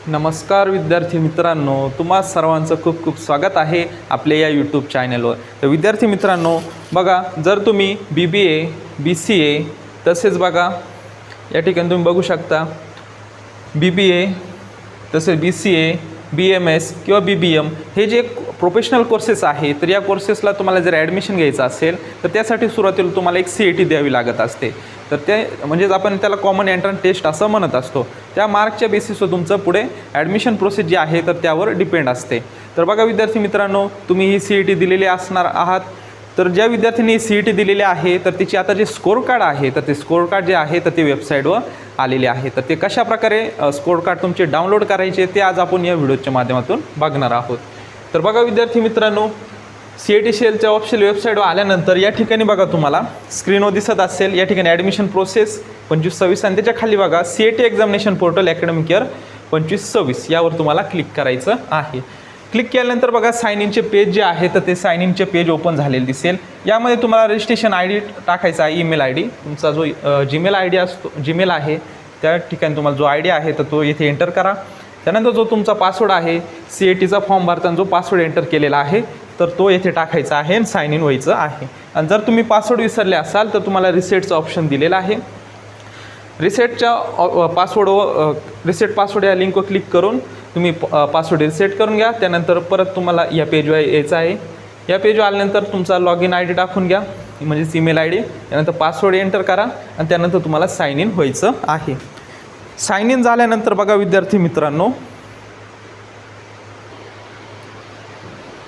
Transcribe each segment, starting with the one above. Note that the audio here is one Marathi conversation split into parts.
नमस्कार विद्यार्थी मित्रांनो, तुम्हा सर्वांचं खूप खूप स्वागत आहे आपल्या या यूट्यूब चॅनलवर। तर विद्यार्थी मित्रांनो बघा, जर तुम्ही BBA BCA तसेच बघा या ठिकाणी तुम्ही बघू शकता BBA तसेच BCA BMS किंवा BBM हे जे प्रोफेशनल कोर्सेस आहे, तर या कोर्सेसला तुम्हाला जर ॲडमिशन घ्यायचं असेल तर त्यासाठी सुरुवातीला तुम्हाला एक CET द्यावी लागत असते। तर ते म्हणजेच आपण त्याला कॉमन एंट्रन्स टेस्ट असं म्हणत असतो। त्या मार्कच्या बेसिसवर तुमचं पुढे ॲडमिशन प्रोसेस जी आहे तर त्यावर डिपेंड असते। तर बघा विद्यार्थी मित्रांनो, तुम्ही ही CET दिलेली असणार आहात। तर ज्या विद्यार्थ्यांनी CET दिलेली आहे तर त्याची आता जे स्कोर कार्ड आहे तर ते स्कोर कार्ड जे आहे तर ते वेबसाईटवर आलेले आहे। तर ते कशा प्रकारे स्कोर कार्ड तुमचे डाउनलोड करायचे ते आज आपण या व्हिडिओच्या माध्यमातून बघणार आहोत। तर बघा विद्यार्थी मित्रांनो, CETCLच्या ऑफिशियल वेबसाईटवर आल्यानंतर या ठिकाणी बघा तुम्हाला स्क्रीनवर दिसत असेल, या ठिकाणी ॲडमिशन प्रोसेस 25-26 आणि त्याच्या खाली बघा CET examination portal academic year 25-26 यावर तुम्हाला क्लिक करायचं आहे। क्लिक केल्यानंतर बघा साइन इनचे पेज जे आहे तर ते साइन इनचे पेज ओपन झालेले दिसेल। यामध्ये तुम्हाला रजिस्ट्रेशन ID टाकायचा आहे, ईमेल ID तुमचा जो जीमेल ID असतो, जीमेल आहे त्या ठिकाणी तुम्हाला जो ID आहे तर तो येथे एंटर करा। त्यानंतर जो तुमचा पासवर्ड आहे CETचा फॉर्म भरताना जो पासवर्ड एंटर केलेला आहे तर तो येथे टाकायचा आहे आणि साइन इन व्हायचं आहे। आणि जर तुम्ही पासवर्ड विसरले असाल तर तुम्हाला रिसेटचा ऑप्शन दिलेला आहे। रिसेटच्या रिसेट पासवर्ड या लिंकवर क्लिक करून तुम्ही पासवर्ड रिसेट करून घ्या। त्यानंतर परत तुम्हाला या पेजवर यायचं आहे। या पेजवर आल्यानंतर तुमचा लॉगिन ID टाकून घ्या, म्हणजेच ईमेल ID, त्यानंतर पासवर्ड एंटर करा आणि त्यानंतर तुम्हाला साइन इन व्हायचं आहे। साइन इन झाल्यानंतर बघा विद्यार्थी मित्रांनो,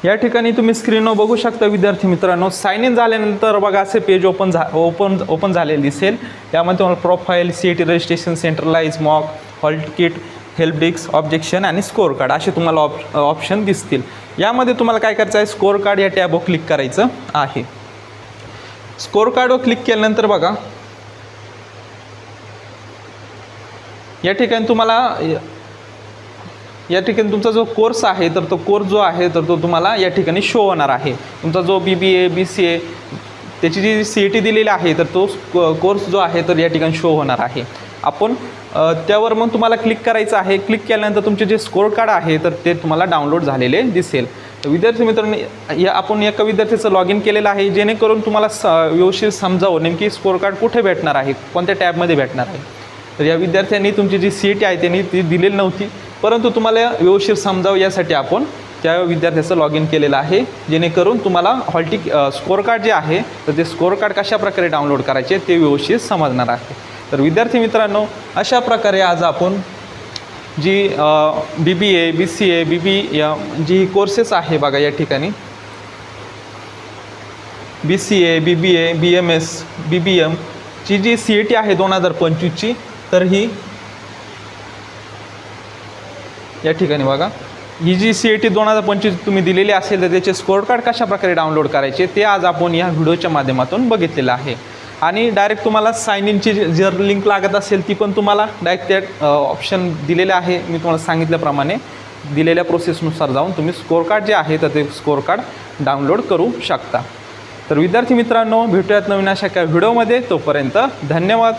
या ठिकाणी तुम्ही स्क्रीनवर बघू शकता विद्यार्थी मित्रांनो, साइन इन झाल्यानंतर बघा असे पेज ओपन झालेले दिसेल। यामध्ये तुम्हाला profile, CET registration, centralize, mock, hall ticket, help desk, objection आणि स्कोर कार्ड असे तुम्हाला ऑप्शन दिसतील। यामध्ये तुम्हाला काय करायचं आहे, स्कोर कार्ड या टॅबवर क्लिक करायचं आहे। स्कोर कार्डवर क्लिक केल्यानंतर बघा या ठिकाणी तुमचा जो कोर्स आहे तर तो कोर्स जो आहे तर तो तुम्हाला या ठिकाणी शो होणार आहे। तुमचा जो BBA BCA त्याची जी CET दिलेली आहे तर तो कोर्स जो आहे तर या ठिकाणी शो होणार आहे। आपण त्यावर मग तुम्हाला क्लिक करायचं आहे। क्लिक केल्यानंतर तुमचे जे स्कोर कार्ड आहे तर ते तुम्हाला डाउनलोड झालेले दिसेल। तर विद्यार्थी मित्रांनो, आपण एका विद्यार्थ्याचं लॉग इन केलेलं आहे जेणेकरून तुम्हाला व्यवस्थित समजावं नेमकी स्कोर कार्ड कुठे भेटणार आहे, कोणत्या टॅबमध्ये भेटणार आहे। तर या विद्यार्थ्यांनी तुमची जी CET आहे त्यांनी ती दिलेली नव्हती, परंतु तुम्हाला व्यवस्थित समजावं यासाठी आपण त्या विद्यार्थ्याचं लॉग इन केलेलं आहे, जेणेकरून तुम्हाला स्कोर कार्ड जे आहे तर ते स्कोर कार्ड कशा प्रकारे डाउनलोड करायचे ते व्यवस्थित समजणार आहे। तर विद्यार्थी मित्रांनो, अशा प्रकारे आज आपण जी BBA BCA BBM जी कोर्सेस आहे बघा या ठिकाणी BCA BBA BMS BBM ची जी CET आहे 2025ची, तर ही या ठिकाणी बघा ही जी CET 2025 तुम्ही दिलेली असेल तर त्याचे स्कोर कार्ड कशा प्रकारे डाउनलोड करायचे ते आज आपण या व्हिडिओच्या माध्यमातून बघितलेलं आहे। आणि डायरेक्ट तुम्हाला साइन इनची जर लिंक लागत असेल ती पण तुम्हाला डायरेक्ट त्या ऑप्शन दिलेले आहे। मी तुम्हाला सांगितल्याप्रमाणे दिलेल्या प्रोसेसनुसार जाऊन तुम्ही स्कोर कार्ड जे आहे तर ते स्कोर कार्ड डाउनलोड करू शकता। तर विद्यार्थी मित्रांनो, भेटूयात नवीन अशा काही व्हिडिओमध्ये, तोपर्यंत धन्यवाद।